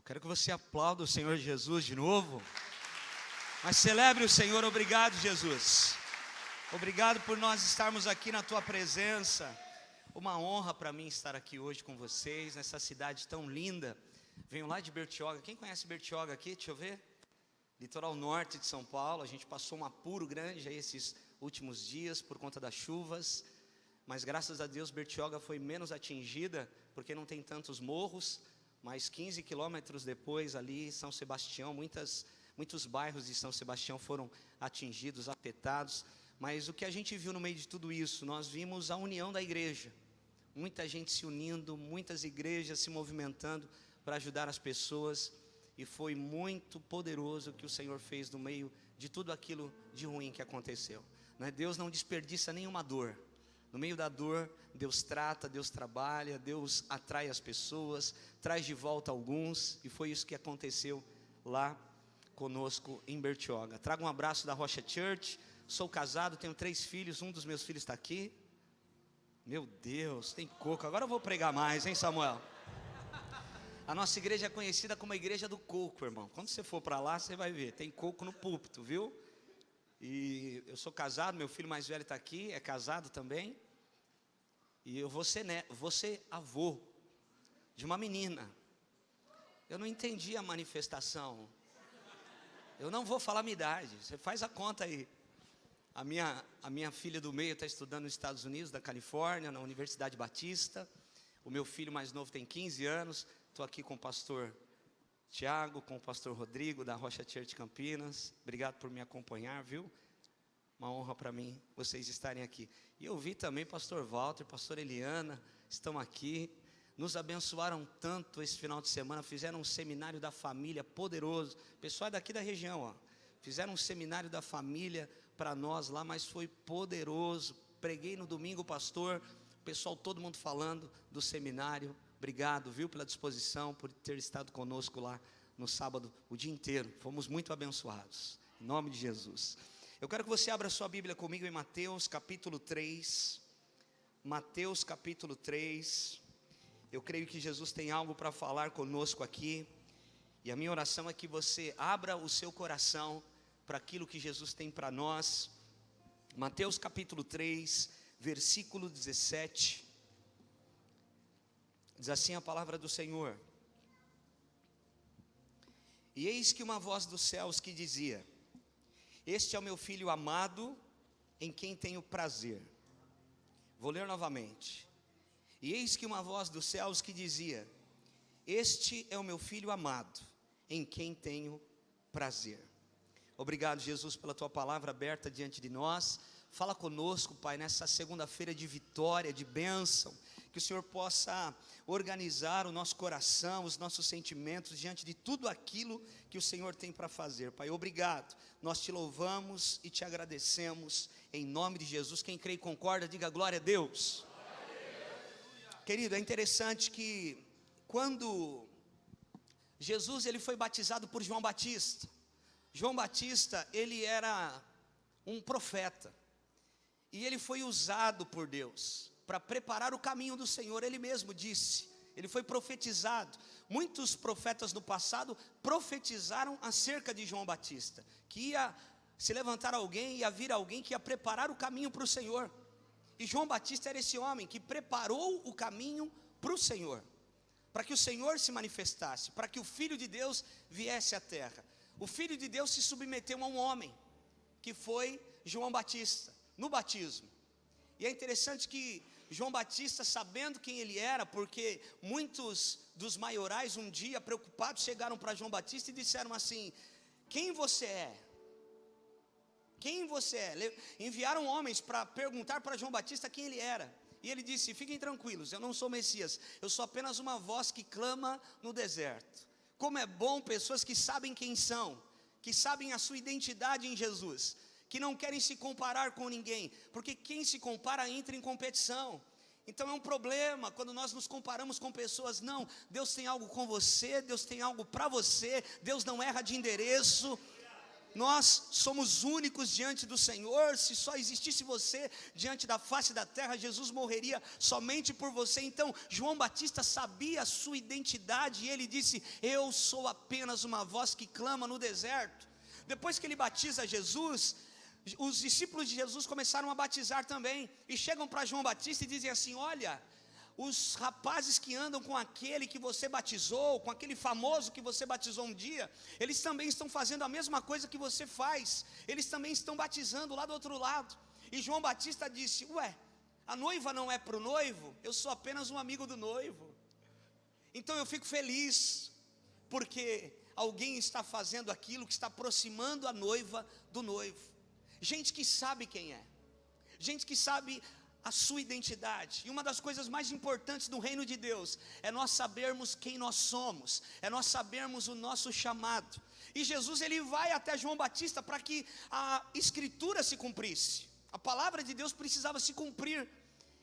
Eu quero que você aplaude o Senhor Jesus de novo. Mas celebre o Senhor. Obrigado, Jesus. Obrigado por nós estarmos aqui na Tua presença. Uma honra para mim estar aqui hoje com vocês, nessa cidade tão linda. Venho lá de Bertioga. Quem conhece Bertioga aqui? Deixa eu ver. Litoral norte de São Paulo. A gente passou um apuro grande aí esses últimos dias por conta das chuvas. Mas graças a Deus Bertioga foi menos atingida, porque não tem tantos morros. Mas 15 quilômetros depois ali, São Sebastião, muitos bairros de São Sebastião foram atingidos, afetados. Mas o que a gente viu no meio de tudo isso? Nós vimos a união da igreja. Muita gente se unindo, muitas igrejas se movimentando para ajudar as pessoas. E foi muito poderoso o que o Senhor fez no meio de tudo aquilo de ruim que aconteceu. Deus não desperdiça nenhuma dor. No meio da dor, Deus trata, Deus trabalha, Deus atrai as pessoas, traz de volta alguns, e foi isso que aconteceu lá conosco em Bertioga. Trago um abraço da Rocha Church. Sou casado, tenho 3 filhos, um dos meus filhos está aqui. Meu Deus, tem coco. Agora eu vou pregar mais, hein, Samuel? A nossa igreja é conhecida como a igreja do coco, irmão. Quando você for para lá, você vai ver, tem coco no púlpito, viu? E eu sou casado, meu filho mais velho está aqui, é casado também. E eu vou ser avô de uma menina. Eu não entendi a manifestação. Eu não vou falar minha idade, você faz a conta aí. A minha filha do meio está estudando nos Estados Unidos, da Califórnia, na Universidade Batista. O meu filho mais novo tem 15 anos. Estou aqui com o pastor Tiago, com o pastor Rodrigo, da Rocha Church Campinas. Obrigado por me acompanhar, viu? Uma honra para mim vocês estarem aqui. E eu vi também pastor Walter, pastor Eliana, estão aqui. Nos abençoaram tanto esse final de semana, fizeram um seminário da família poderoso. O pessoal é daqui da região, ó. Fizeram um seminário da família para nós lá, mas foi poderoso. Preguei no domingo, pastor, o pessoal, todo mundo falando do seminário. Obrigado, viu, pela disposição, por ter estado conosco lá no sábado, o dia inteiro. Fomos muito abençoados, em nome de Jesus. Eu quero que você abra sua Bíblia comigo em Mateus capítulo 3. Mateus capítulo 3. Eu creio que Jesus tem algo para falar conosco aqui. E a minha oração é que você abra o seu coração para aquilo que Jesus tem para nós. Mateus capítulo 3, versículo 17. Diz assim a palavra do Senhor: E eis que uma voz dos céus que dizia: Este é o meu filho amado, em quem tenho prazer. Vou ler novamente. E eis que uma voz dos céus que dizia: Este é o meu filho amado, em quem tenho prazer. Obrigado, Jesus, pela Tua palavra aberta diante de nós. Fala conosco, Pai, nessa segunda-feira de vitória, de bênção. Que o Senhor possa organizar o nosso coração, os nossos sentimentos diante de tudo aquilo que o Senhor tem para fazer. Pai, obrigado. Nós te louvamos e te agradecemos em nome de Jesus. Quem crê e concorda, diga glória a Deus. Querido, é interessante que quando Jesus ele foi batizado por João Batista. João Batista, ele era um profeta. E ele foi usado por Deus para preparar o caminho do Senhor. Ele mesmo disse, ele foi profetizado. Muitos profetas no passado profetizaram acerca de João Batista, que ia se levantar alguém, ia vir alguém que ia preparar o caminho para o Senhor. E João Batista era esse homem que preparou o caminho para o Senhor, para que o Senhor se manifestasse, para que o Filho de Deus viesse à terra. O Filho de Deus se submeteu a um homem, que foi João Batista, no batismo. E é interessante que João Batista, sabendo quem ele era, porque muitos dos maiorais um dia preocupados chegaram para João Batista e disseram assim: quem você é? Quem você é? Enviaram homens para perguntar para João Batista quem ele era. E ele disse: fiquem tranquilos, eu não sou Messias, eu sou apenas uma voz que clama no deserto. Como é bom pessoas que sabem quem são, que sabem a sua identidade em Jesus, que não querem se comparar com ninguém, porque quem se compara entra em competição. Então é um problema quando nós nos comparamos com pessoas. Não, Deus tem algo com você, Deus tem algo para você, Deus não erra de endereço. Nós somos únicos diante do Senhor. Se só existisse você diante da face da terra, Jesus morreria somente por você. Então João Batista sabia a sua identidade, e ele disse: eu sou apenas uma voz que clama no deserto. Depois que ele batiza Jesus, os discípulos de Jesus começaram a batizar também, e chegam para João Batista e dizem assim: olha, os rapazes que andam com aquele que você batizou, com aquele famoso que você batizou um dia, eles também estão fazendo a mesma coisa que você faz, eles também estão batizando lá do outro lado. E João Batista disse: ué, a noiva não é para o noivo? Eu sou apenas um amigo do noivo. Então eu fico feliz, porque alguém está fazendo aquilo que está aproximando a noiva do noivo. Gente que sabe quem é, gente que sabe a sua identidade. E uma das coisas mais importantes do reino de Deus é nós sabermos quem nós somos, é nós sabermos o nosso chamado. E Jesus, ele vai até João Batista para que a escritura se cumprisse. A palavra de Deus precisava se cumprir.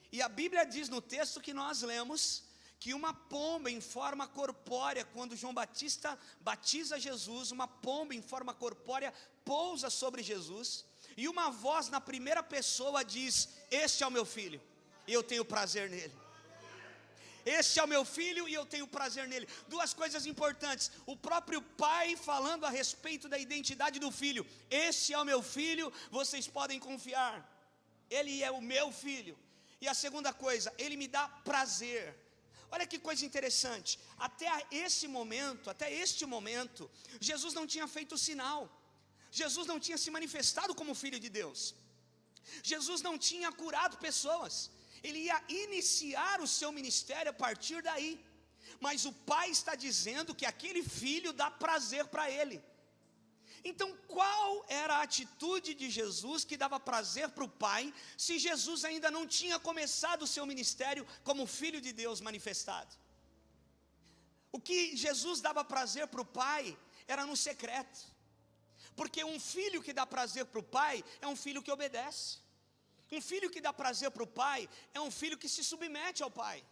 E a Bíblia diz no texto que nós lemos que uma pomba em forma corpórea, quando João Batista batiza Jesus, uma pomba em forma corpórea pousa sobre Jesus, e uma voz na primeira pessoa diz: este é o meu filho, e eu tenho prazer nele. Este é o meu filho e eu tenho prazer nele. Duas coisas importantes: o próprio pai falando a respeito da identidade do filho. Este é o meu filho, vocês podem confiar, ele é o meu filho. E a segunda coisa, ele me dá prazer. Olha que coisa interessante, até este momento, Jesus não tinha feito sinal, Jesus não tinha se manifestado como filho de Deus, Jesus não tinha curado pessoas, ele ia iniciar o seu ministério a partir daí, mas o pai está dizendo que aquele filho dá prazer para ele. Então qual era a atitude de Jesus que dava prazer para o pai, se Jesus ainda não tinha começado o seu ministério como filho de Deus manifestado? O que Jesus dava prazer para o pai era no secreto, porque um filho que dá prazer para o pai é um filho que obedece. Um filho que dá prazer para o pai é um filho que se submete ao pai.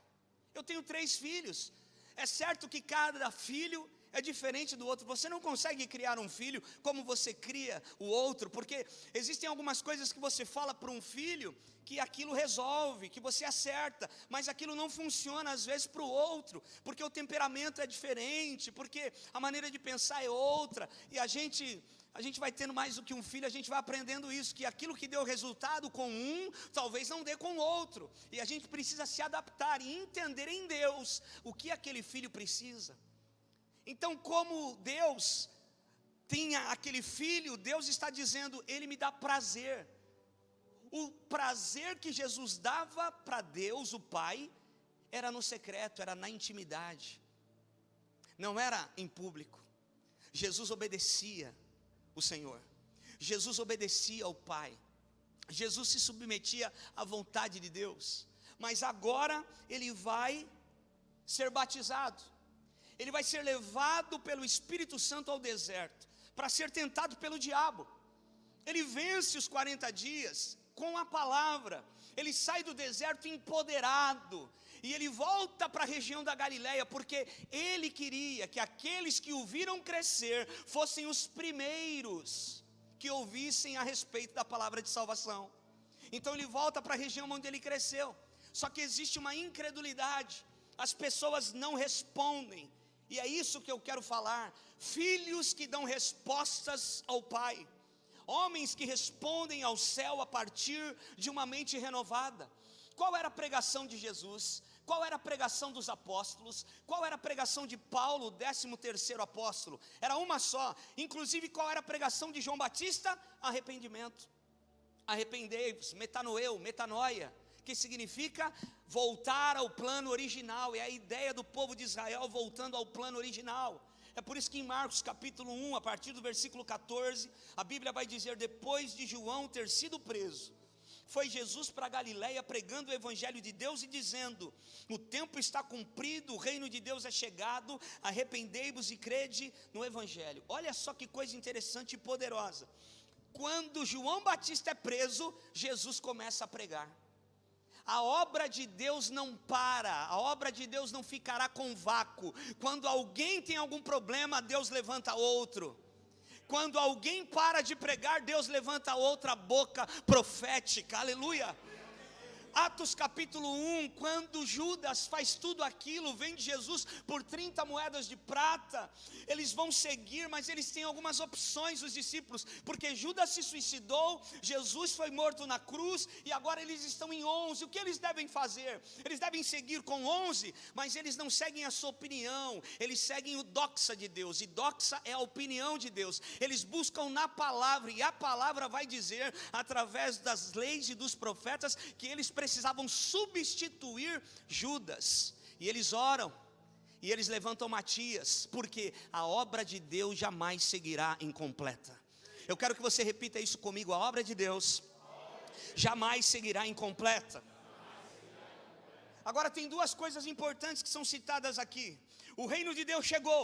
Eu tenho 3 filhos, é certo que cada filho é diferente do outro. Você não consegue criar um filho como você cria o outro, porque existem algumas coisas que você fala para um filho que aquilo resolve, que você acerta, mas aquilo não funciona às vezes para o outro, porque o temperamento é diferente, porque a maneira de pensar é outra, e a gente vai tendo mais do que um filho, a gente vai aprendendo isso, que aquilo que deu resultado com um, talvez não dê com o outro, e a gente precisa se adaptar e entender em Deus o que aquele filho precisa. Então, como Deus tinha aquele filho, Deus está dizendo: ele me dá prazer. O prazer que Jesus dava para Deus, o Pai, era no secreto, era na intimidade, não era em público. Jesus obedecia o Senhor, Jesus obedecia ao Pai, Jesus se submetia à vontade de Deus. Mas agora ele vai ser batizado, ele vai ser levado pelo Espírito Santo ao deserto, para ser tentado pelo diabo. Ele vence os 40 dias com a palavra, ele sai do deserto empoderado, e ele volta para a região da Galileia, porque ele queria que aqueles que o viram crescer, fossem os primeiros que ouvissem a respeito da palavra de salvação. Então ele volta para a região onde ele cresceu, só que existe uma incredulidade, as pessoas não respondem, e é isso que eu quero falar: filhos que dão respostas ao Pai, homens que respondem ao céu a partir de uma mente renovada. Qual era a pregação de Jesus? Qual era a pregação dos apóstolos? Qual era a pregação de Paulo, o 13º apóstolo? Era uma só. Inclusive, qual era a pregação de João Batista? Arrependimento. Arrependei-vos, metanoeu, metanoia, que significa voltar ao plano original. É a ideia do povo de Israel voltando ao plano original. É por isso que em Marcos capítulo 1, a partir do versículo 14, a Bíblia vai dizer: depois de João ter sido preso, foi Jesus para Galileia pregando o evangelho de Deus e dizendo: o tempo está cumprido, o reino de Deus é chegado, arrependei-vos e crede no evangelho. Olha só que coisa interessante e poderosa. Quando João Batista é preso, Jesus começa a pregar. A obra de Deus não para, a obra de Deus não ficará com vácuo. Quando alguém tem algum problema, Deus levanta outro. Quando alguém para de pregar, Deus levanta outra boca profética, aleluia. Atos capítulo 1, quando Judas faz tudo aquilo, vende Jesus por 30 moedas de prata, eles vão seguir, mas eles têm algumas opções, os discípulos, porque Judas se suicidou, Jesus foi morto na cruz, e agora eles estão em 11, o que eles devem fazer? Eles devem seguir com 11, mas eles não seguem a sua opinião, eles seguem o doxa de Deus, e doxa é a opinião de Deus, eles buscam na palavra, e a palavra vai dizer, através das leis e dos profetas, que eles precisavam substituir Judas, e eles oram, e eles levantam Matias, porque a obra de Deus jamais seguirá incompleta. Eu quero que você repita isso comigo: a obra de Deus jamais seguirá incompleta. Agora tem duas coisas importantes que são citadas aqui. O reino de Deus chegou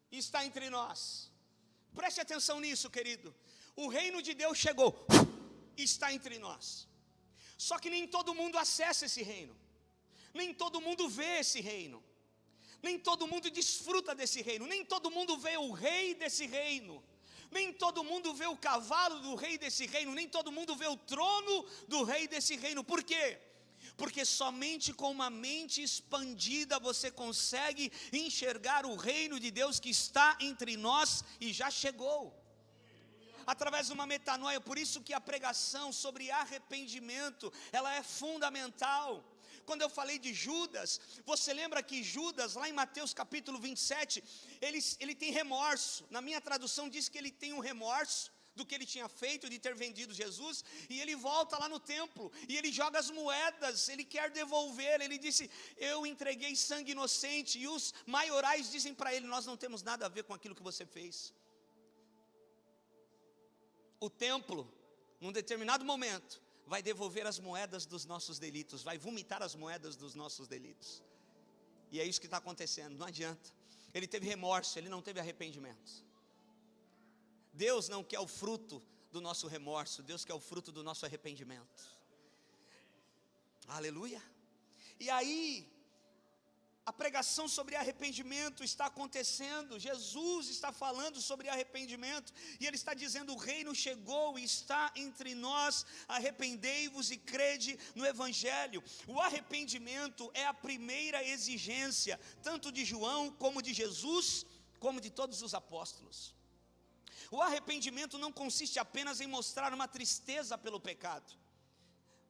e está entre nós. Preste atenção nisso, querido. O reino de Deus chegou e está entre nós. Só que nem todo mundo acessa esse reino, nem todo mundo vê esse reino, nem todo mundo desfruta desse reino, nem todo mundo vê o rei desse reino, nem todo mundo vê o cavalo do rei desse reino, nem todo mundo vê o trono do rei desse reino. Por quê? Porque somente com uma mente expandida você consegue enxergar o reino de Deus que está entre nós e já chegou. Através de uma metanoia, por isso que a pregação sobre arrependimento, ela é fundamental. Quando eu falei de Judas, você lembra que Judas, lá em Mateus capítulo 27, ele tem remorso. Na minha tradução diz que ele tem um remorso do que ele tinha feito, de ter vendido Jesus, e ele volta lá no templo, e ele joga as moedas, ele quer devolver, ele disse: eu entreguei sangue inocente, e os maiorais dizem para ele: nós não temos nada a ver com aquilo que você fez. O templo, num determinado momento, vai devolver as moedas dos nossos delitos, vai vomitar as moedas dos nossos delitos. E é isso que está acontecendo, não adianta. Ele teve remorso, ele não teve arrependimento. Deus não quer o fruto do nosso remorso, Deus quer o fruto do nosso arrependimento. Aleluia. E aí, a pregação sobre arrependimento está acontecendo, Jesus está falando sobre arrependimento, e Ele está dizendo: o reino chegou e está entre nós, arrependei-vos e crede no Evangelho. O arrependimento é a primeira exigência, tanto de João, como de Jesus, como de todos os apóstolos. O arrependimento não consiste apenas em mostrar uma tristeza pelo pecado,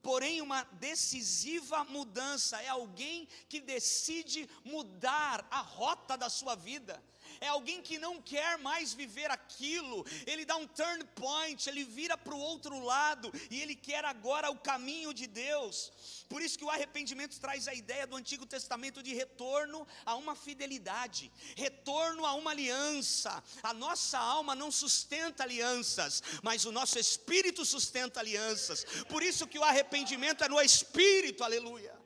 porém uma decisiva mudança. É alguém que decide mudar a rota da sua vida, é alguém que não quer mais viver aquilo, ele dá um turn point, ele vira para o outro lado, e ele quer agora o caminho de Deus. Por isso que o arrependimento traz a ideia do Antigo Testamento de retorno a uma fidelidade, retorno a uma aliança. A nossa alma não sustenta alianças, mas o nosso espírito sustenta alianças. Por isso que o arrependimento é no espírito, aleluia.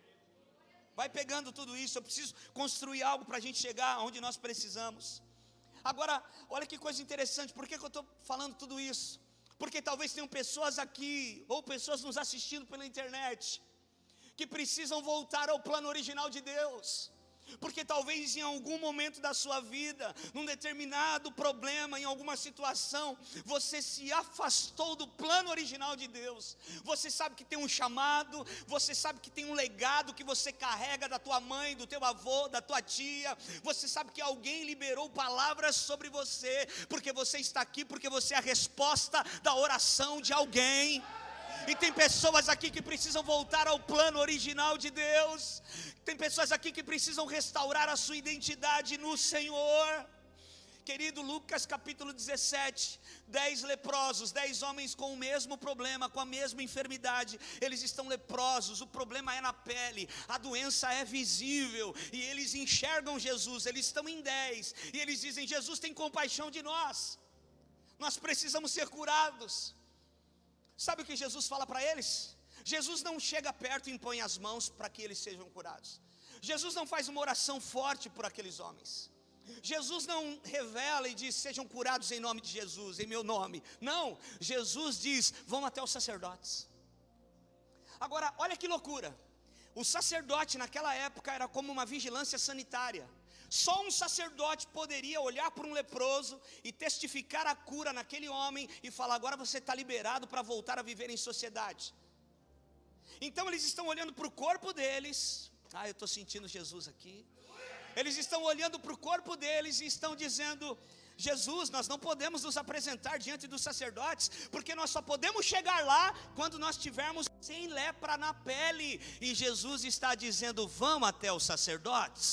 Vai pegando tudo isso. Eu preciso construir algo para a gente chegar onde nós precisamos. Agora, olha que coisa interessante. Por que eu estou falando tudo isso? Porque talvez tenham pessoas aqui, ou pessoas nos assistindo pela internet, que precisam voltar ao plano original de Deus. Porque talvez em algum momento da sua vida, num determinado problema, em alguma situação, você se afastou do plano original de Deus. Você sabe que tem um chamado, você sabe que tem um legado que você carrega da tua mãe, do teu avô, da tua tia. Você sabe que alguém liberou palavras sobre você, porque você está aqui, porque você é a resposta da oração de alguém. E tem pessoas aqui que precisam voltar ao plano original de Deus. Tem pessoas aqui que precisam restaurar a sua identidade no Senhor. Querido, Lucas capítulo 17, 10 leprosos, 10 homens com o mesmo problema, com a mesma enfermidade. Eles estão leprosos, o problema é na pele, a doença é visível, e eles enxergam Jesus. Eles estão em 10, e eles dizem: Jesus, tem compaixão de nós, nós precisamos ser curados. Sabe o que Jesus fala para eles? Jesus não chega perto e impõe as mãos para que eles sejam curados. Jesus não faz uma oração forte por aqueles homens. Jesus não revela e diz: sejam curados em nome de Jesus, em meu nome. Não, Jesus diz: vão até os sacerdotes. Agora, olha que loucura. O sacerdote naquela época era como uma vigilância sanitária. Só um sacerdote poderia olhar para um leproso e testificar a cura naquele homem e falar: agora você está liberado para voltar a viver em sociedade. Então eles estão olhando para o corpo deles. Eu estou sentindo Jesus aqui. Eles estão olhando para o corpo deles e estão dizendo: Jesus, nós não podemos nos apresentar diante dos sacerdotes, porque nós só podemos chegar lá quando nós tivermos sem lepra na pele. E Jesus está dizendo: vamos até os sacerdotes.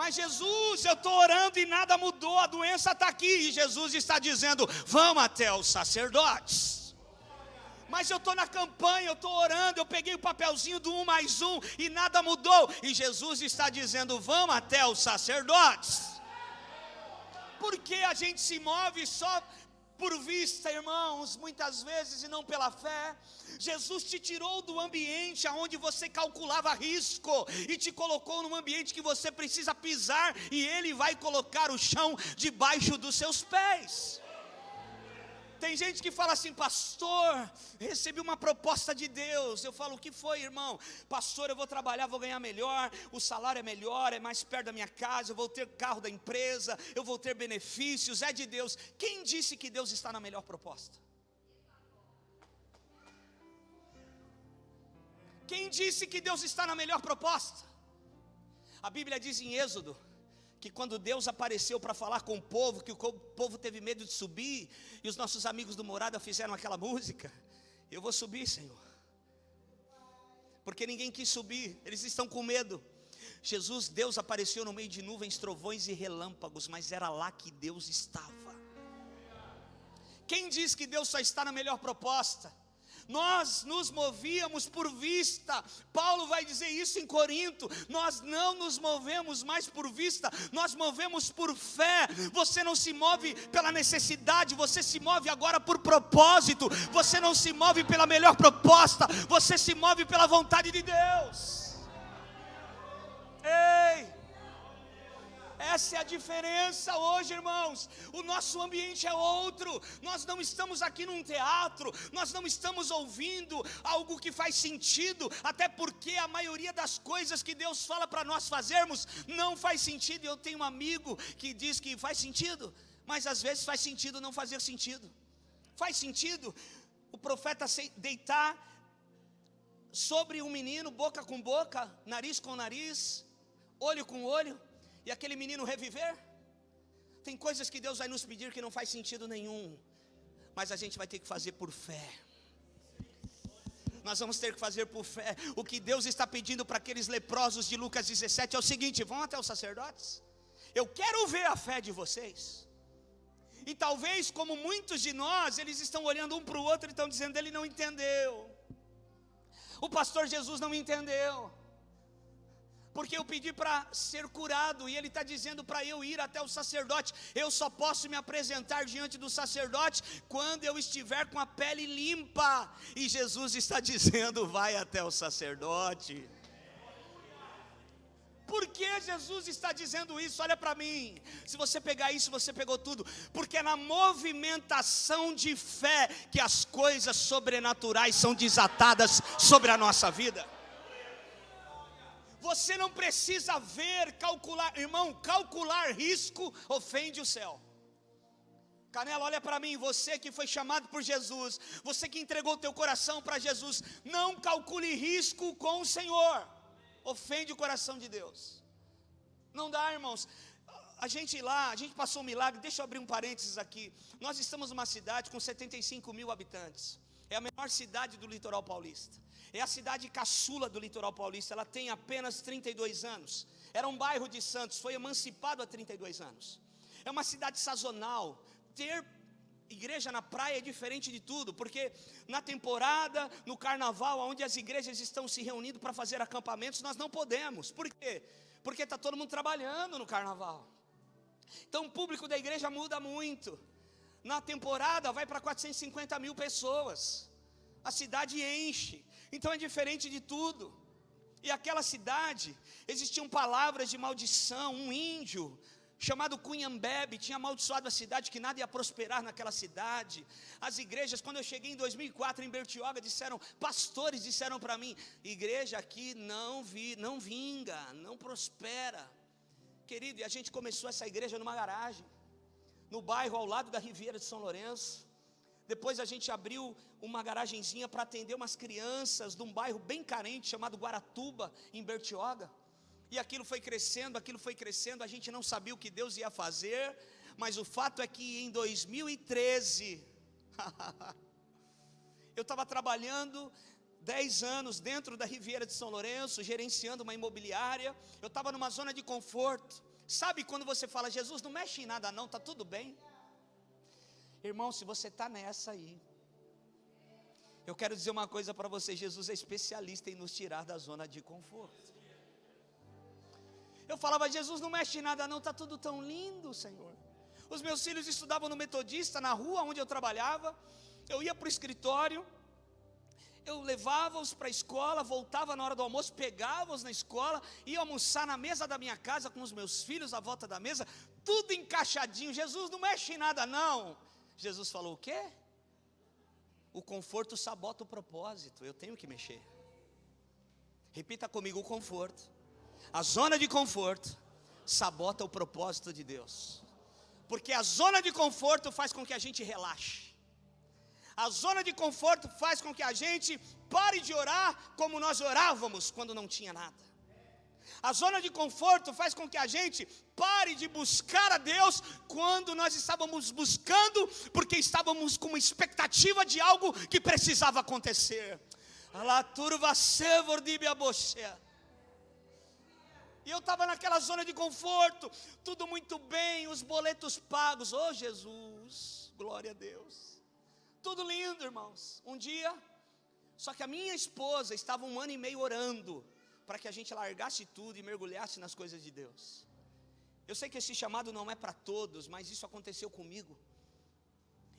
Mas Jesus, eu estou orando e nada mudou, a doença está aqui. E Jesus está dizendo: vamos até os sacerdotes. Mas eu estou na campanha, eu estou orando, eu peguei o papelzinho do 1+1 e nada mudou. E Jesus está dizendo: vamos até os sacerdotes. Porque a gente se move só por vista, irmãos, muitas vezes, e não pela fé. Jesus te tirou do ambiente onde você calculava risco e te colocou num ambiente que você precisa pisar, e Ele vai colocar o chão debaixo dos seus pés. Tem gente que fala assim: pastor, recebi uma proposta de Deus. Eu falo: o que foi, irmão? Pastor, eu vou trabalhar, vou ganhar melhor, o salário é melhor, é mais perto da minha casa, eu vou ter carro da empresa, eu vou ter benefícios, é de Deus. Quem disse que Deus está na melhor proposta? Quem disse que Deus está na melhor proposta? A Bíblia diz em Êxodo que quando Deus apareceu para falar com o povo, que o povo teve medo de subir, e os nossos amigos do Morada fizeram aquela música: eu vou subir, Senhor, porque ninguém quis subir, eles estão com medo. Deus apareceu no meio de nuvens, trovões e relâmpagos, mas era lá que Deus estava. Quem diz que Deus só está na melhor proposta? Nós nos movíamos por vista. Paulo vai dizer isso em Corinto: nós não nos movemos mais por vista, nós movemos por fé. Você não se move pela necessidade, você se move agora por propósito. Você não se move pela melhor proposta, você se move pela vontade de Deus. Ei! Essa é a diferença hoje, irmãos. O nosso ambiente é outro. Nós não estamos aqui num teatro, nós não estamos ouvindo algo que faz sentido, até porque a maioria das coisas que Deus fala para nós fazermos não faz sentido. Eu tenho um amigo que diz que faz sentido, mas às vezes faz sentido não fazer sentido. Faz sentido o profeta deitar sobre um menino, boca com boca, nariz com nariz, olho com olho, e aquele menino reviver? Tem coisas que Deus vai nos pedir que não faz sentido nenhum, mas a gente vai ter que fazer por fé. Nós vamos ter que fazer por fé. O que Deus está pedindo para aqueles leprosos de Lucas 17 é o seguinte: vão até os sacerdotes. Eu quero ver a fé de vocês. E talvez, como muitos de nós, eles estão olhando um para o outro e estão dizendo: ele não entendeu, o pastor Jesus não entendeu, porque eu pedi para ser curado e ele está dizendo para eu ir até o sacerdote. Eu só posso me apresentar diante do sacerdote quando eu estiver com a pele limpa. E Jesus está dizendo: vai até o sacerdote. Por que Jesus está dizendo isso? Olha para mim. Se você pegar isso, você pegou tudo. Porque é na movimentação de fé que as coisas sobrenaturais são desatadas sobre a nossa vida. Você não precisa ver, calcular, irmão, calcular risco ofende o céu. Canela, olha para mim, você que foi chamado por Jesus, você que entregou o teu coração para Jesus, não calcule risco com o Senhor, ofende o coração de Deus. Não dá, irmãos. A gente passou um milagre. Deixa eu abrir um parênteses aqui. Nós estamos numa cidade com 75 mil habitantes, é a menor cidade do litoral paulista. É a cidade caçula do litoral paulista. Ela tem apenas 32 anos. Era um bairro de Santos, foi emancipado há 32 anos. É uma cidade sazonal. Ter igreja na praia é diferente de tudo, porque na temporada, no carnaval, onde as igrejas estão se reunindo para fazer acampamentos, nós não podemos. Por quê? Porque está todo mundo trabalhando no carnaval. Então o público da igreja muda muito. Na temporada vai para 450 mil pessoas. A cidade enche. Então é diferente de tudo. E aquela cidade, existiam palavras de maldição. Um índio chamado Cunhambebe tinha amaldiçoado a cidade, que nada ia prosperar naquela cidade. As igrejas, quando eu cheguei em 2004 em Bertioga, pastores disseram para mim: igreja aqui não vinga, não prospera. Querido, e a gente começou essa igreja numa garagem, no bairro ao lado da Riviera de São Lourenço. Depois a gente abriu uma garagenzinha para atender umas crianças de um bairro bem carente chamado Guaratuba, em Bertioga. E aquilo foi crescendo, a gente não sabia o que Deus ia fazer, mas o fato é que em 2013, eu estava trabalhando 10 anos dentro da Riviera de São Lourenço, gerenciando uma imobiliária. Eu estava numa zona de conforto. Sabe quando você fala, Jesus, não mexe em nada não, está tudo bem? Irmão, se você está nessa aí, eu quero dizer uma coisa para você, Jesus é especialista em nos tirar da zona de conforto. Eu falava, Jesus, não mexe em nada não, está tudo tão lindo, Senhor. Os meus filhos estudavam no Metodista, na rua onde eu trabalhava. Eu ia para o escritório, eu levava-os para a escola, voltava na hora do almoço, pegava-os na escola, ia almoçar na mesa da minha casa com os meus filhos à volta da mesa, tudo encaixadinho. Jesus, não mexe em nada não. Jesus falou, o quê? O conforto sabota o propósito, eu tenho que mexer. Repita comigo, o conforto, a zona de conforto sabota o propósito de Deus. Porque a zona de conforto faz com que a gente relaxe. A zona de conforto faz com que a gente pare de orar como nós orávamos quando não tinha nada. A zona de conforto faz com que a gente pare de buscar a Deus quando nós estávamos buscando, porque estávamos com uma expectativa de algo que precisava acontecer. E eu estava naquela zona de conforto, tudo muito bem, os boletos pagos. Oh Jesus, glória a Deus. Tudo lindo, irmãos. Um dia, só que a minha esposa estava 1 ano e meio orando para que a gente largasse tudo e mergulhasse nas coisas de Deus. Eu sei que esse chamado não é para todos, mas isso aconteceu comigo.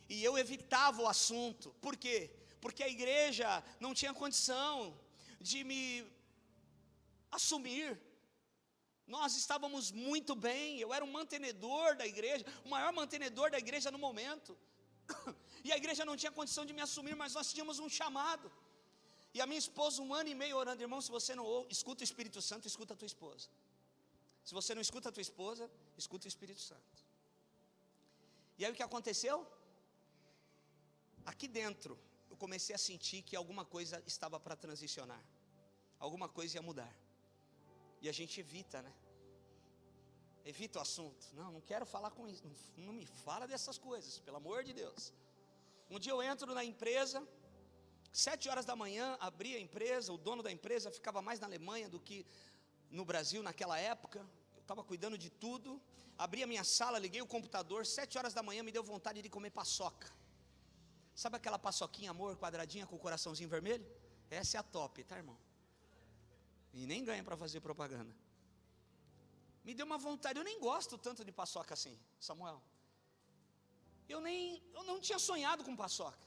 E eu evitava o assunto. Por quê? Porque a igreja não tinha condição de me assumir. Nós estávamos muito bem, eu era um mantenedor da igreja, o maior mantenedor da igreja no momento. E a igreja não tinha condição de me assumir, mas nós tínhamos um chamado. E a minha esposa 1 ano e meio orando. Irmão, se você não escuta o Espírito Santo, escuta a tua esposa. Se você não escuta a tua esposa, escuta o Espírito Santo. E aí o que aconteceu? Aqui dentro, eu comecei a sentir que alguma coisa estava para transicionar. Alguma coisa ia mudar. E a gente evita, né? Evita o assunto. Não quero falar com isso. Não me fala dessas coisas, pelo amor de Deus. Um dia eu entro na empresa, 7 horas da manhã, abri a empresa. O dono da empresa ficava mais na Alemanha do que no Brasil naquela época. Eu estava cuidando de tudo. Abri a minha sala, liguei o computador. 7 horas da manhã me deu vontade de comer paçoca. Sabe aquela paçoquinha, amor, quadradinha com o coraçãozinho vermelho? Essa é a top, tá, irmão? E nem ganha para fazer propaganda. Me deu uma vontade, eu nem gosto tanto de paçoca assim, Samuel. Eu não tinha sonhado com paçoca.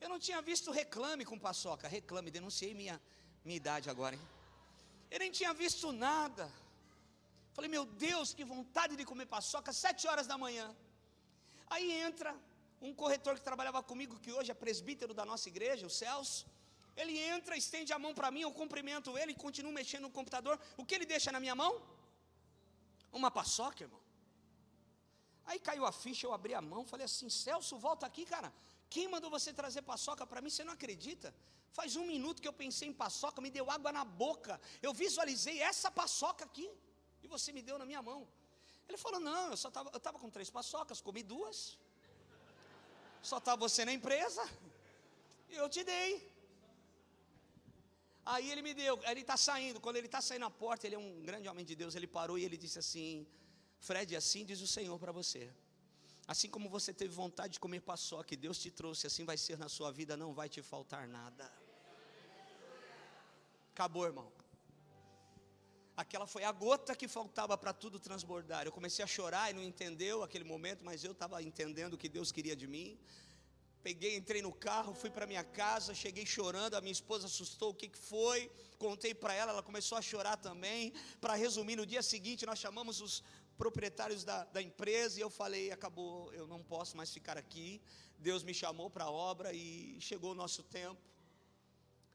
Eu não tinha visto reclame com paçoca. Reclame, denunciei minha idade agora, hein? Eu nem tinha visto nada. Falei, meu Deus, que vontade de comer paçoca, 7 horas da manhã. Aí entra um corretor que trabalhava comigo, que hoje é presbítero da nossa igreja, o Celso. Ele entra, estende a mão para mim, eu cumprimento ele, continuo mexendo no computador. O que ele deixa na minha mão? Uma paçoca, irmão. Aí caiu a ficha, eu abri a mão, falei assim, Celso, volta aqui, cara. Quem mandou você trazer paçoca para mim? Você não acredita? Faz 1 minuto que eu pensei em paçoca, me deu água na boca. Eu visualizei essa paçoca aqui, e você me deu na minha mão. Ele falou, não, eu estava com 3 paçocas, comi 2. Só estava você na empresa, e eu te dei. Aí ele me deu, ele está saindo, quando ele está saindo na porta, ele é um grande homem de Deus, ele parou e ele disse assim, Fred, assim diz o Senhor para você, assim como você teve vontade de comer paçoca, que Deus te trouxe, assim vai ser na sua vida, não vai te faltar nada. Acabou, irmão. Aquela foi a gota que faltava para tudo transbordar. Eu comecei a chorar e não entendeu aquele momento, mas eu estava entendendo o que Deus queria de mim. Peguei, entrei no carro, fui para minha casa, cheguei chorando, a minha esposa assustou, o que foi? Contei para ela começou a chorar também. Para resumir, no dia seguinte nós chamamos os proprietários da empresa e eu falei, acabou, eu não posso mais ficar aqui. Deus me chamou para a obra e chegou o nosso tempo.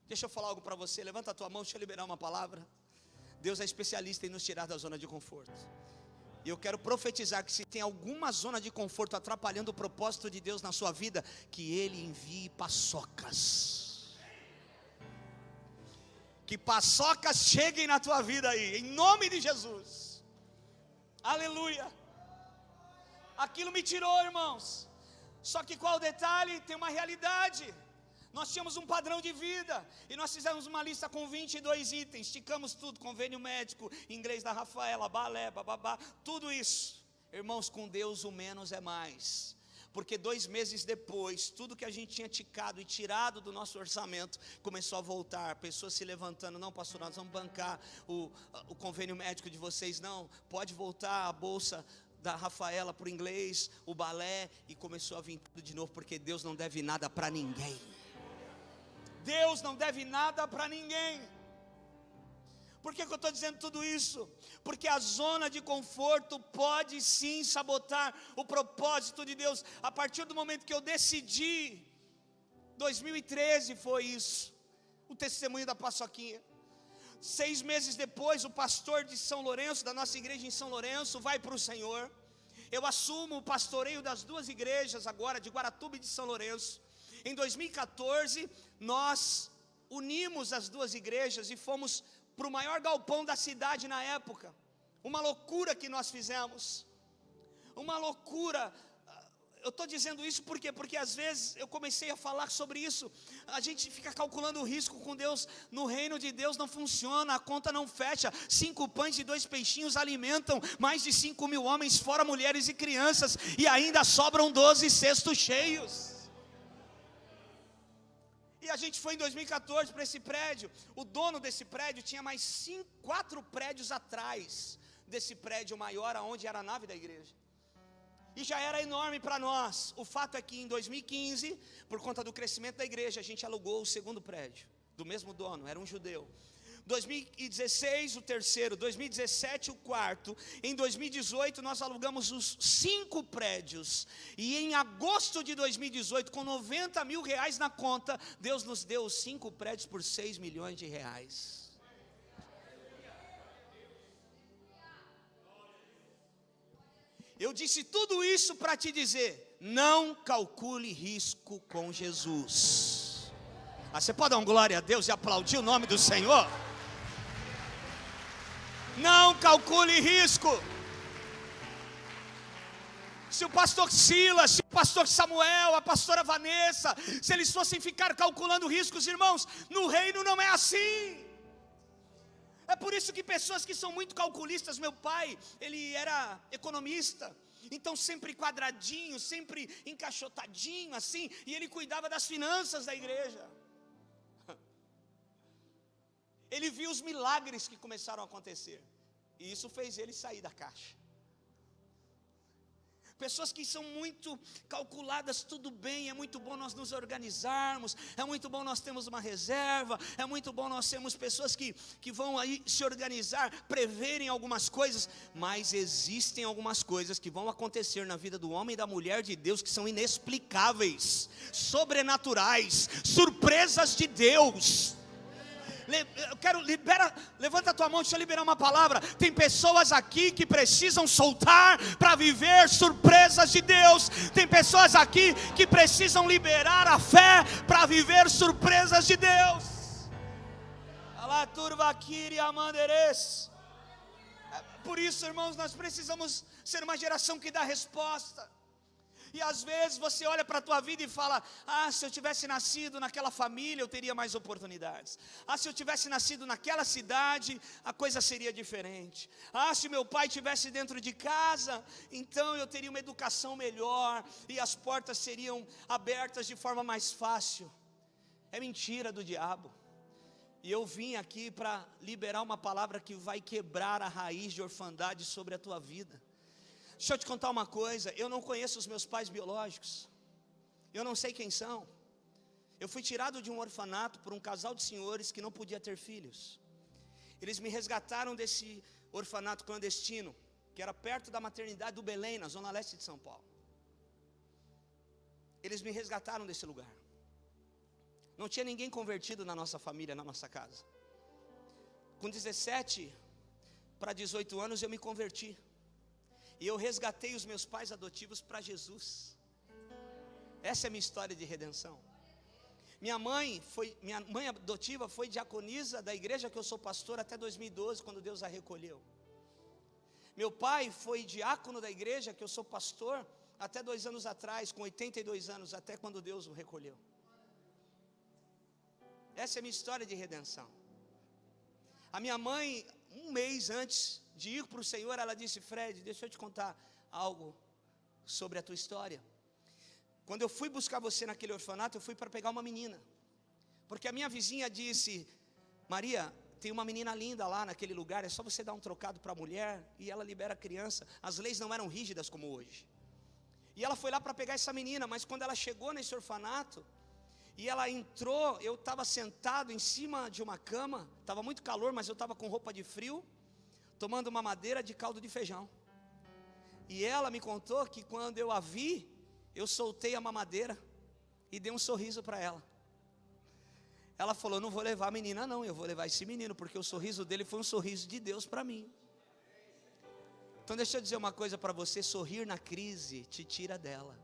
Deixa eu falar algo para você, levanta a tua mão, deixa eu liberar uma palavra. Deus é especialista em nos tirar da zona de conforto. E eu quero profetizar que se tem alguma zona de conforto atrapalhando o propósito de Deus na sua vida, que Ele envie paçocas. Que paçocas cheguem na tua vida aí, em nome de Jesus. Aleluia. Aquilo me tirou, irmãos. Só que qual o detalhe? Tem uma realidade. Nós tínhamos um padrão de vida, e nós fizemos uma lista com 22 itens, esticamos tudo, convênio médico, inglês da Rafaela, balé, bababá, tudo isso. Irmãos, com Deus o menos é mais, porque 2 meses depois, tudo que a gente tinha ticado e tirado do nosso orçamento, começou a voltar, pessoas se levantando, não pastor, nós vamos bancar o convênio médico de vocês, não, pode voltar a bolsa da Rafaela para o inglês, o balé, e começou a vir tudo de novo, porque Deus não deve nada para ninguém. Deus não deve nada para ninguém. Por que eu estou dizendo tudo isso? Porque a zona de conforto pode sim sabotar o propósito de Deus. A partir do momento que eu decidi, 2013 foi isso, o testemunho da paçoquinha. 6 meses depois, o pastor de São Lourenço, da nossa igreja em São Lourenço, vai para o Senhor. Eu assumo o pastoreio das 2 igrejas agora, de Guaratuba e de São Lourenço. Em 2014, nós unimos as 2 igrejas e fomos para o maior galpão da cidade na época. Uma loucura que nós fizemos. Uma loucura. Eu estou dizendo isso por quê? Porque às vezes eu comecei a falar sobre isso. A gente fica calculando o risco com Deus. No reino de Deus não funciona, a conta não fecha. 5 pães e 2 peixinhos alimentam mais de 5.000 homens, fora mulheres e crianças. E ainda sobram 12 cestos cheios. E a gente foi em 2014 para esse prédio. O dono desse prédio tinha mais 4 prédios atrás desse prédio maior, aonde era a nave da igreja. E já era enorme para nós. O fato é que em 2015, por conta do crescimento da igreja, a gente alugou o 2º prédio, do mesmo dono, era um judeu. 2016 o 3º, 2017 o 4º, em 2018 nós alugamos os 5 prédios, e em agosto de 2018, com 90 mil reais na conta, Deus nos deu os 5 prédios por 6 milhões de reais. Eu disse tudo isso para te dizer, não calcule risco com Jesus. Você pode dar um glória a Deus e aplaudir o nome do Senhor? Não calcule risco. Se o pastor Silas, se o pastor Samuel, a pastora Vanessa, se eles fossem ficar calculando riscos, irmãos, no reino não é assim. É por isso que pessoas que são muito calculistas, meu pai, ele era economista, então sempre quadradinho, sempre encaixotadinho assim, e ele cuidava das finanças da igreja. Ele viu os milagres que começaram a acontecer, e isso fez ele sair da caixa. Pessoas que são muito calculadas, tudo bem, é muito bom nós nos organizarmos, é muito bom nós termos uma reserva, é muito bom nós termos pessoas que vão aí se organizar, preverem algumas coisas, mas existem algumas coisas que vão acontecer na vida do homem e da mulher de Deus que são inexplicáveis, sobrenaturais, surpresas de Deus. Eu quero, levanta a tua mão, deixa eu liberar uma palavra. Tem pessoas aqui que precisam soltar para viver surpresas de Deus. Tem pessoas aqui que precisam liberar a fé para viver surpresas de Deus. Por isso, irmãos, nós precisamos ser uma geração que dá resposta. E às vezes você olha para a tua vida e fala, se eu tivesse nascido naquela família eu teria mais oportunidades. Se eu tivesse nascido naquela cidade a coisa seria diferente. Se meu pai estivesse dentro de casa, então eu teria uma educação melhor e as portas seriam abertas de forma mais fácil. É mentira do diabo. E eu vim aqui para liberar uma palavra que vai quebrar a raiz de orfandade sobre a tua vida. Deixa eu te contar uma coisa, eu não conheço os meus pais biológicos, eu não sei quem são. Eu fui tirado de um orfanato por um casal de senhores que não podia ter filhos. Eles me resgataram desse orfanato clandestino, que era perto da maternidade do Belém, na zona leste de São Paulo. Eles me resgataram desse lugar. Não tinha ninguém convertido na nossa família, na nossa casa. Com 17 para 18 anos eu me converti. E eu resgatei os meus pais adotivos para Jesus. Essa é a minha história de redenção. Minha mãe adotiva foi diaconisa da igreja que eu sou pastor até 2012, quando Deus a recolheu. Meu pai foi diácono da igreja que eu sou pastor até 2 anos atrás, com 82 anos, até quando Deus o recolheu. Essa é a minha história de redenção. A minha mãe, um mês antes de ir para o Senhor, ela disse: Fred, deixa eu te contar algo sobre a tua história. Quando eu fui buscar você naquele orfanato, eu fui para pegar uma menina, porque a minha vizinha disse: Maria, tem uma menina linda lá naquele lugar, é só você dar um trocado para a mulher e ela libera a criança. As leis não eram rígidas como hoje. E ela foi lá para pegar essa menina, mas quando ela chegou nesse orfanato e ela entrou, eu estava sentado em cima de uma cama, estava muito calor, mas eu estava com roupa de frio, tomando uma madeira de caldo de feijão. E ela me contou que quando eu a vi, eu soltei a mamadeira e dei um sorriso para ela. Ela falou: não vou levar a menina não, eu vou levar esse menino, porque o sorriso dele foi um sorriso de Deus para mim. Então deixa eu dizer uma coisa para você: sorrir na crise te tira dela.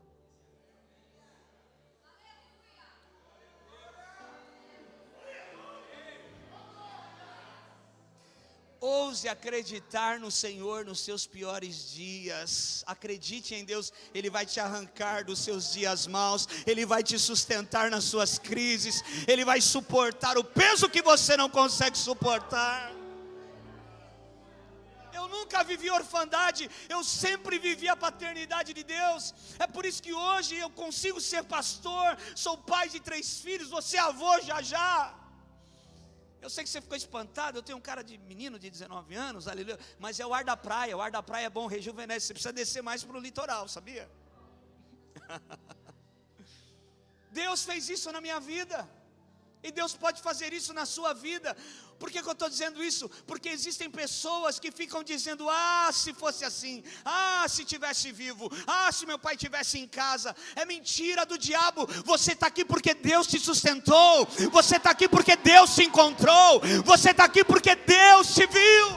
Ouse acreditar no Senhor nos seus piores dias. Acredite em Deus, Ele vai te arrancar dos seus dias maus, Ele vai te sustentar nas suas crises, Ele vai suportar o peso que você não consegue suportar. Eu nunca vivi orfandade, eu sempre vivi a paternidade de Deus. É por isso que hoje eu consigo ser pastor, sou pai de 3 filhos, você é avô já. Eu sei que você ficou espantado, eu tenho um cara de menino de 19 anos, aleluia, mas é o ar da praia é bom, rejuvenesce, você precisa descer mais para o litoral, sabia? Deus fez isso na minha vida, e Deus pode fazer isso na sua vida. Por que eu estou dizendo isso? Porque existem pessoas que ficam dizendo: ah, se fosse assim, ah, se tivesse vivo, ah, se meu pai tivesse em casa. É mentira do diabo. Você está aqui porque Deus te sustentou, você está aqui porque Deus te encontrou, você está aqui porque Deus te viu.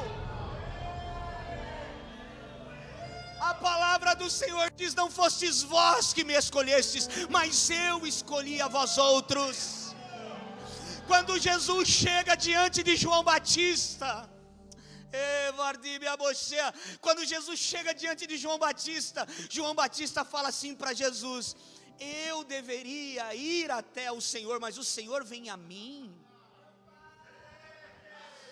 A palavra do Senhor diz: não fostes vós que me escolhestes, mas eu escolhi a vós outros. Quando Jesus chega diante de João Batista, quando Jesus chega diante de João Batista fala assim para Jesus: eu deveria ir até o Senhor, mas o Senhor vem a mim.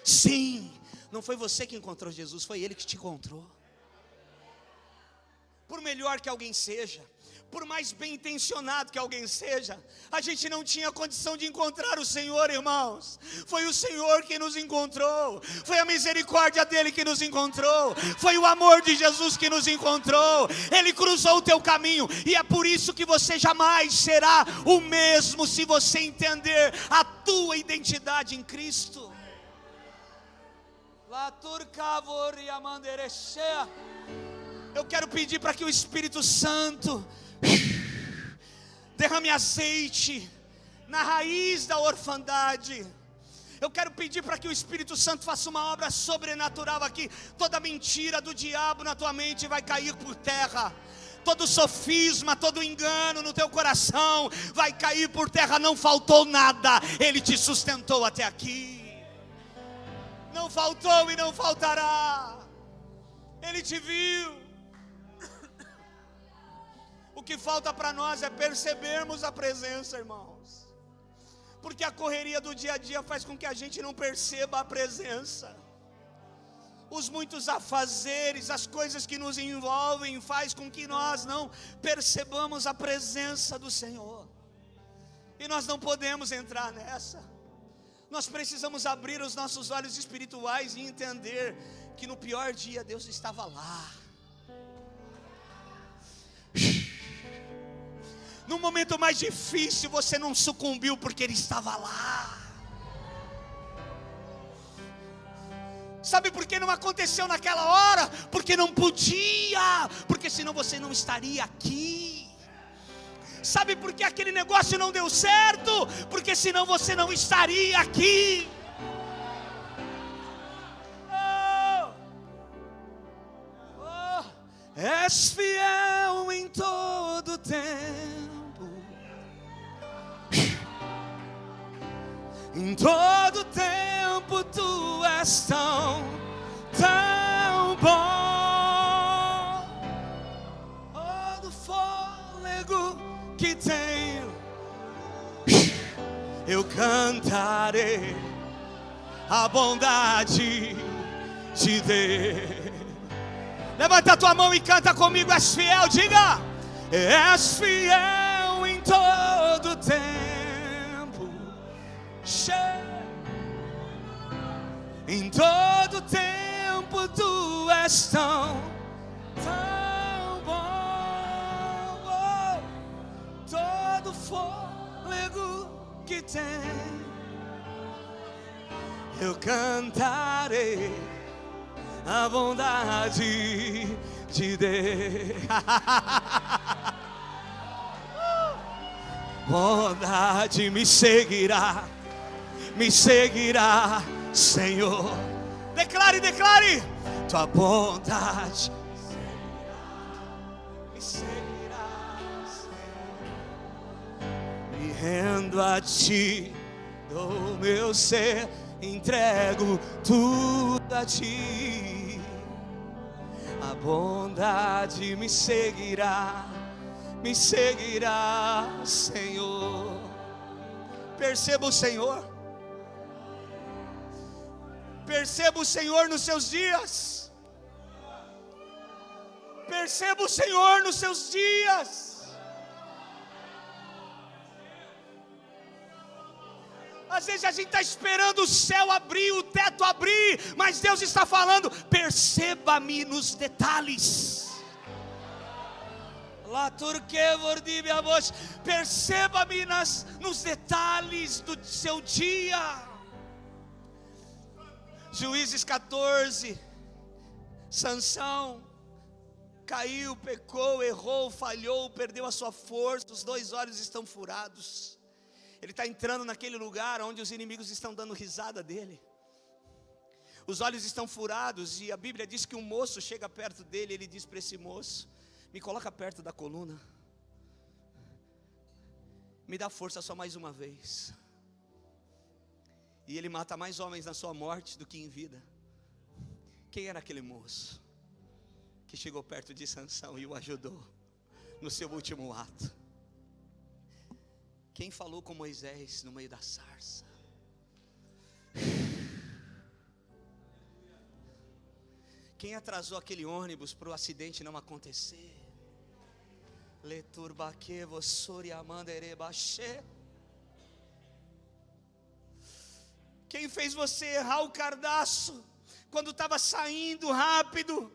Sim, não foi você que encontrou Jesus, foi Ele que te encontrou. Por melhor que alguém seja, por mais bem intencionado que alguém seja, a gente não tinha condição de encontrar o Senhor, irmãos. Foi o Senhor que nos encontrou, foi a misericórdia dele que nos encontrou, foi o amor de Jesus que nos encontrou. Ele cruzou o teu caminho, e é por isso que você jamais será o mesmo, se você entender a tua identidade em Cristo. Eu quero pedir para que o Espírito Santo derrame azeite na raiz da orfandade. Eu quero pedir para que o Espírito Santo faça uma obra sobrenatural aqui. Toda mentira do diabo na tua mente vai cair por terra. Todo sofisma, todo engano no teu coração vai cair por terra. Não faltou nada, Ele te sustentou até aqui. Não faltou e não faltará. Ele te viu. O que falta para nós é percebermos a presença, irmãos. Porque a correria do dia a dia faz com que a gente não perceba a presença. Os muitos afazeres, as coisas que nos envolvem, faz com que nós não percebamos a presença do Senhor. E nós não podemos entrar nessa. Nós precisamos abrir os nossos olhos espirituais e entender que no pior dia Deus estava lá. No momento mais difícil você não sucumbiu porque Ele estava lá. Sabe por que não aconteceu naquela hora? Porque não podia, porque senão você não estaria aqui. Sabe por que aquele negócio não deu certo? Porque senão você não estaria aqui. És fiel em todo tempo. Em todo tempo tu és tão bom. Todo fôlego que tenho, eu cantarei a bondade de Deus. Levanta a tua mão e canta comigo. És fiel, diga. És fiel em todo tempo. Em todo tempo tu és tão bom. Todo fôlego que tem, eu cantarei a bondade de Deus. Bondade me seguirá, Senhor. Declare, declare. Tua bondade me seguirá, Senhor. Me rendo a ti, dou meu ser, entrego tudo a ti. A bondade me seguirá, Senhor. Perceba o Senhor. Perceba o Senhor nos seus dias. Perceba o Senhor nos seus dias. Às vezes a gente está esperando o céu abrir, o teto abrir, mas Deus está falando: perceba-me nos detalhes. Perceba-me nos detalhes do seu dia. Juízes 14, Sansão caiu, pecou, errou, falhou, perdeu a sua força, os 2 olhos estão furados. Ele está entrando naquele lugar onde os inimigos estão dando risada dele. Os olhos estão furados e a Bíblia diz que um moço chega perto dele. Ele diz para esse moço: me coloca perto da coluna, me dá força só mais uma vez. E ele mata mais homens na sua morte do que em vida. Quem era aquele moço que chegou perto de Sansão e o ajudou no seu último ato? Quem falou com Moisés no meio da sarça? Quem atrasou aquele ônibus para o acidente não acontecer? Quem fez você errar o cardaço quando estava saindo rápido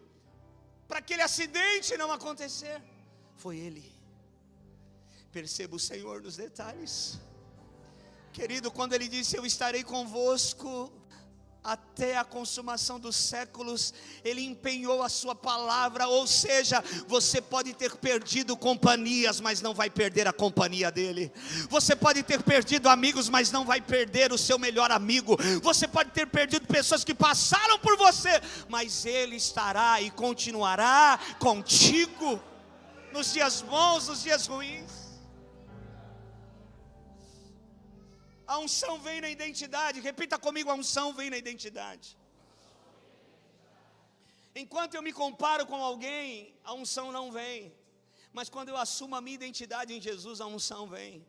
para aquele acidente não acontecer? Foi Ele. Perceba o Senhor nos detalhes. Querido, quando Ele disse: eu estarei convosco até a consumação dos séculos, Ele empenhou a sua palavra. Ou seja, você pode ter perdido companhias, mas não vai perder a companhia dEle. Você pode ter perdido amigos, mas não vai perder o seu melhor amigo. Você pode ter perdido pessoas que passaram por você, mas Ele estará e continuará contigo, nos dias bons, nos dias ruins. A unção vem na identidade. Repita comigo: a unção vem na identidade. Enquanto eu me comparo com alguém, a unção não vem. Mas quando eu assumo a minha identidade em Jesus, a unção vem.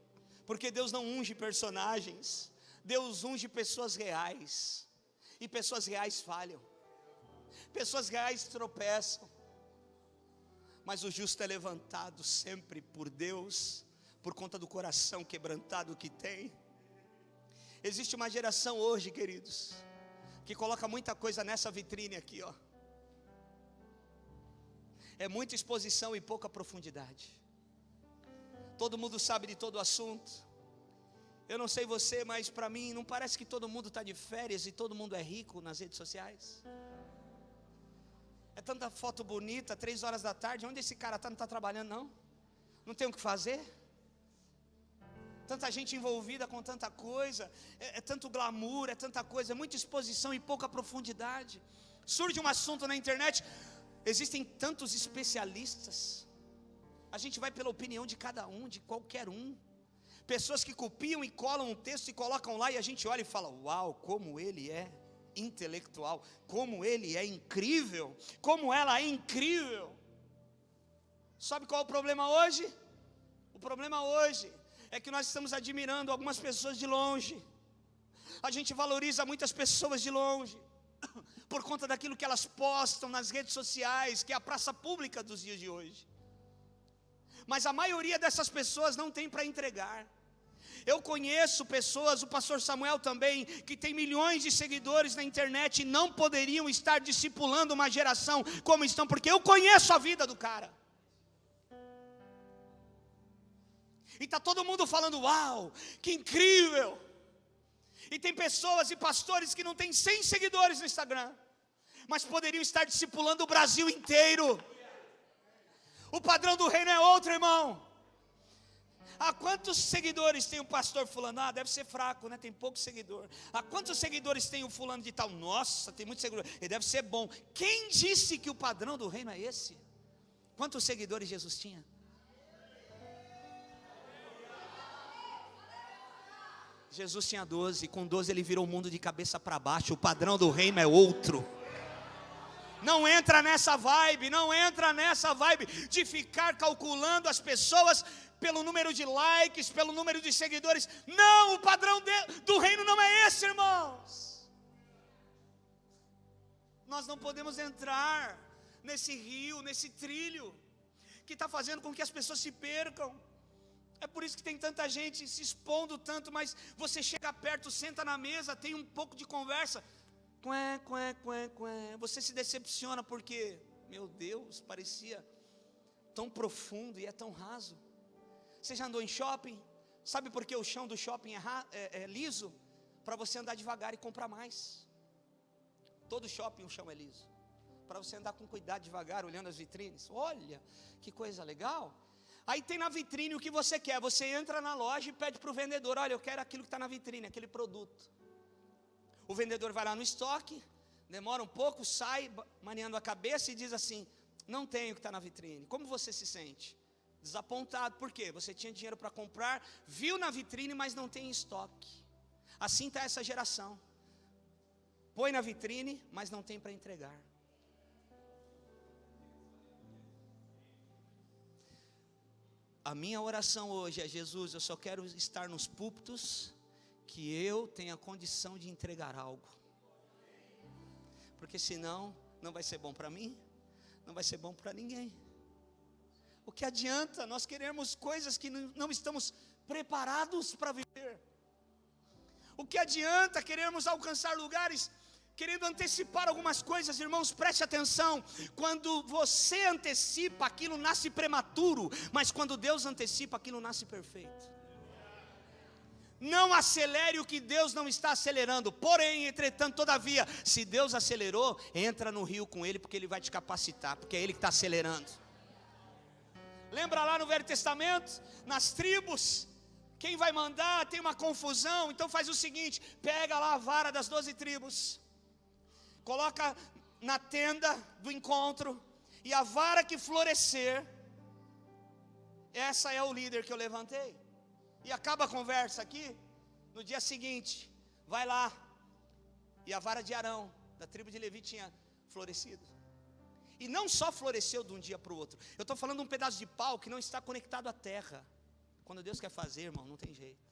Porque Deus não unge personagens, Deus unge pessoas reais. E pessoas reais falham, pessoas reais tropeçam, mas o justo é levantado sempre por Deus, por conta do coração quebrantado que tem. Existe uma geração hoje, queridos, que coloca muita coisa nessa vitrine aqui, ó. É muita exposição e pouca profundidade. Todo mundo sabe de todo o assunto. Eu não sei você, mas para mim não parece que todo mundo está de férias e todo mundo é rico nas redes sociais. É tanta foto bonita, 3 horas da tarde. Onde esse cara está? Não está trabalhando não? Não tem o que fazer? Tanta gente envolvida com tanta coisa, é tanto glamour, é tanta coisa, é muita exposição e pouca profundidade. Surge um assunto na internet: Existem tantos especialistas. A gente vai pela opinião de cada um, de qualquer um. Pessoas que copiam e colam um texto e colocam lá, e a gente olha e fala: uau, como ele é intelectual, como ele é incrível, como ela é incrível. Sabe qual é o problema hoje? O problema hoje é que nós estamos admirando algumas pessoas de longe. A gente valoriza muitas pessoas de longe por conta daquilo que elas postam nas redes sociais, que é a praça pública dos dias de hoje. Mas a maioria dessas pessoas não tem para entregar. Eu conheço pessoas, o pastor Samuel também, que tem milhões de seguidores na internet e não poderiam estar discipulando uma geração como estão, porque eu conheço a vida do cara. E está todo mundo falando: uau, que incrível. E tem pessoas e pastores que não têm 100 seguidores no Instagram, mas poderiam estar discipulando o Brasil inteiro. O padrão do reino é outro, irmão. Há quantos seguidores tem o pastor fulano? Ah, deve ser fraco, né? Tem pouco seguidor. Há quantos seguidores tem o fulano de tal? Nossa, tem muito seguidor. Ele deve ser bom. Quem disse que o padrão do reino é esse? Quantos seguidores Jesus tinha? Jesus tinha 12, com 12 ele virou o mundo de cabeça para baixo. O padrão do reino é outro. Não entra nessa vibe, não entra nessa vibe de ficar calculando as pessoas pelo número de likes, pelo número de seguidores. Não, o padrão do reino não é esse, irmãos. Nós não podemos entrar nesse rio, nesse trilho que está fazendo com que as pessoas se percam. É por isso que tem tanta gente se expondo tanto, mas você chega perto, senta na mesa, tem um pouco de conversa, você se decepciona porque, meu Deus, parecia tão profundo e é tão raso. Você já andou em shopping? Sabe por que o chão do shopping é liso? Para você andar devagar e comprar mais. Todo shopping o chão é liso, para você andar com cuidado devagar, olhando as vitrines. Olha, que coisa legal. Aí tem na vitrine o que você quer. Você entra na loja e pede para o vendedor: olha, eu quero aquilo que está na vitrine, aquele produto. O vendedor vai lá no estoque, demora um pouco, sai maneando a cabeça e diz assim: não tem o que está na vitrine. Como você se sente? Desapontado. Por quê? Você tinha dinheiro para comprar, viu na vitrine, mas não tem em estoque. Assim está essa geração. Põe na vitrine, mas não tem para entregar. A minha oração hoje é: Jesus, eu só quero estar nos púlpitos que eu tenha condição de entregar algo. Porque senão não vai ser bom para mim, não vai ser bom para ninguém. O que adianta nós queremos coisas que não estamos preparados para viver? O que adianta queremos alcançar lugares querendo antecipar algumas coisas? Irmãos, preste atenção. Quando você antecipa, aquilo nasce prematuro, mas quando Deus antecipa, aquilo nasce perfeito. Não acelere o que Deus não está acelerando. Porém, entretanto, todavia, se Deus acelerou, entra no rio com Ele, porque Ele vai te capacitar, porque é Ele que está acelerando. Lembra lá no Velho Testamento, nas tribos, quem vai mandar, tem uma confusão. Então faz o seguinte: pega lá a vara das 12 tribos, coloca na tenda do encontro, e a vara que florescer, essa é o líder que eu levantei. E acaba a conversa aqui. No dia seguinte, vai lá, e a vara de Arão, da tribo de Levi, tinha florescido. E não só floresceu de um dia para o outro. Eu estou falando de um pedaço de pau que não está conectado à terra. Quando Deus quer fazer, irmão, não tem jeito.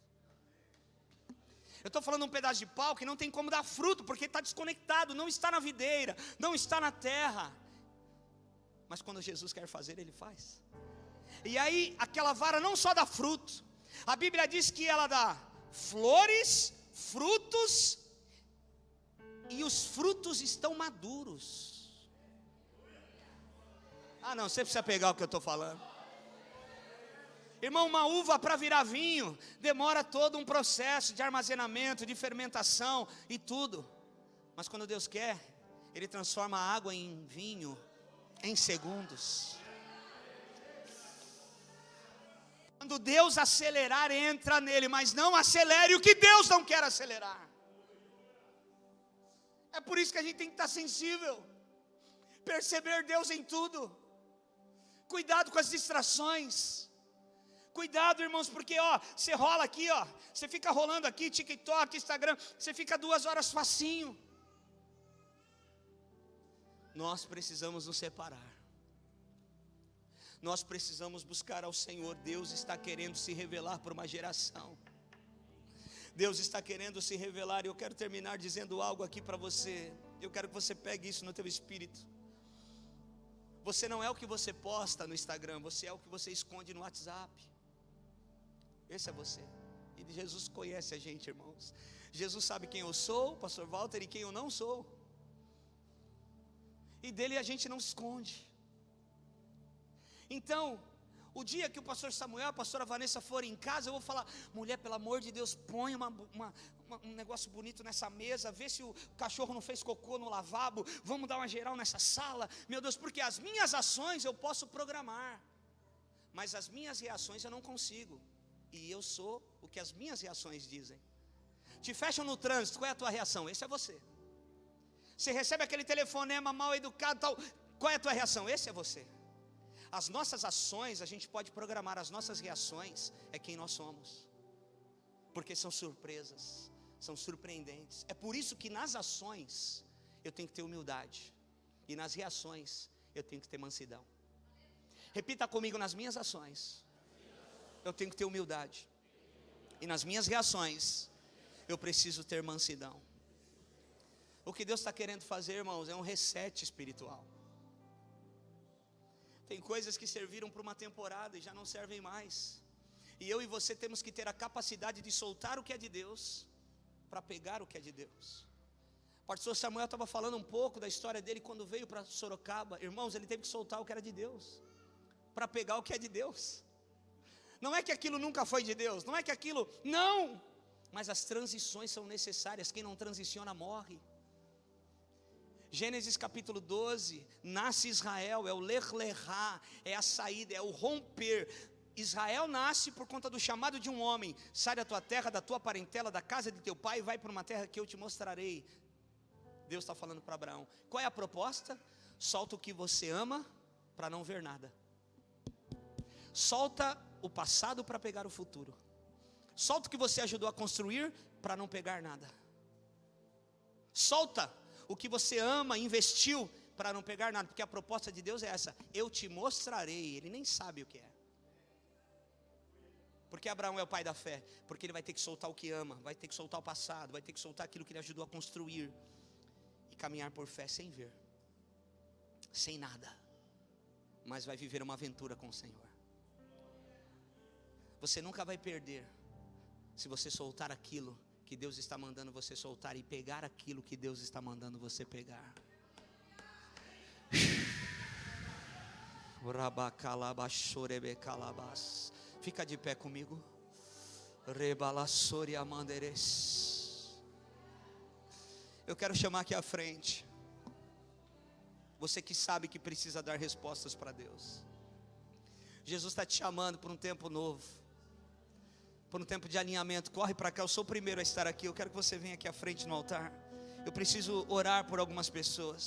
Eu estou falando de um pedaço de pau que não tem como dar fruto, porque está desconectado, não está na videira, não está na terra. Mas quando Jesus quer fazer, Ele faz. E aí, aquela vara não só dá fruto, a Bíblia diz que ela dá flores, frutos, e os frutos estão maduros. Ah não, você precisa pegar o que eu estou falando. Irmão, uma uva para virar vinho demora todo um processo de armazenamento, de fermentação e tudo. Mas quando Deus quer, Ele transforma a água em vinho em segundos. Quando Deus acelerar, entra nele, mas não acelere o que Deus não quer acelerar. É por isso que a gente tem que estar sensível. perceber Deus em tudo. Cuidado com as distrações. Cuidado, irmãos, porque você rola aqui, você fica rolando aqui, TikTok, Instagram, você fica 2 horas facinho. Nós precisamos nos separar. Nós precisamos buscar ao Senhor. Deus está querendo se revelar para uma geração. Deus está querendo se revelar. E eu quero terminar dizendo algo aqui para você. Eu quero que você pegue isso no teu espírito. Você não é o que você posta no Instagram, você é o que você esconde no WhatsApp. Esse é você. E Jesus conhece a gente, irmãos. Jesus sabe quem eu sou, pastor Walter, e quem eu não sou. E dele a gente não se esconde. Então, o dia que o pastor Samuel, a pastora Vanessa forem em casa, eu vou falar: mulher, pelo amor de Deus, põe um negócio bonito nessa mesa, vê se o cachorro não fez cocô no lavabo, vamos dar uma geral nessa sala. Meu Deus, porque as minhas ações eu posso programar, mas as minhas reações eu não consigo. E eu sou o que as minhas reações dizem. Te fecham no trânsito, qual é a tua reação? Esse é você. Você recebe aquele telefonema mal educado, tal, qual é a tua reação? Esse é você. As nossas ações a gente pode programar, as nossas reações é quem nós somos, porque são surpresas, são surpreendentes. É por isso que nas ações eu tenho que ter humildade, e nas reações eu tenho que ter mansidão. Repita comigo: nas minhas ações eu tenho que ter humildade, e nas minhas reações eu preciso ter mansidão. O que Deus está querendo fazer, irmãos, é um reset espiritual. Tem coisas que serviram por uma temporada e já não servem mais. E eu e você temos que ter a capacidade de soltar o que é de Deus, para pegar o que é de Deus. O pastor Samuel estava falando um pouco da história dele quando veio para Sorocaba. Irmãos, ele teve que soltar o que era de Deus, para pegar o que é de Deus. Não é que aquilo nunca foi de Deus, não é que aquilo, não. Mas as transições são necessárias, quem não transiciona morre. Gênesis capítulo 12, nasce Israel, é o Lech Lechá, é a saída, é o romper. Israel nasce por conta do chamado de um homem: sai da tua terra, da tua parentela, da casa de teu pai, e vai para uma terra que eu te mostrarei. Deus está falando para Abraão. Qual é a proposta? Solta o que você ama para não ver nada. Solta o passado para pegar o futuro. Solta o que você ajudou a construir para não pegar nada. Solta o que você ama, investiu, para não pegar nada, porque a proposta de Deus é essa: eu te mostrarei. Ele nem sabe o que é. Porque Abraão é o pai da fé? Porque ele vai ter que soltar o que ama, vai ter que soltar o passado, vai ter que soltar aquilo que ele ajudou a construir, e caminhar por fé sem ver, sem nada, mas vai viver uma aventura com o Senhor. Você nunca vai perder se você soltar aquilo que Deus está mandando você soltar, e pegar aquilo que Deus está mandando você pegar. Fica de pé comigo. Eu quero chamar aqui à frente você que sabe que precisa dar respostas para Deus. Jesus está te chamando para um tempo novo, por um tempo de alinhamento. Corre para cá, eu sou o primeiro a estar aqui. Eu quero que você venha aqui à frente no altar. Eu preciso orar por algumas pessoas.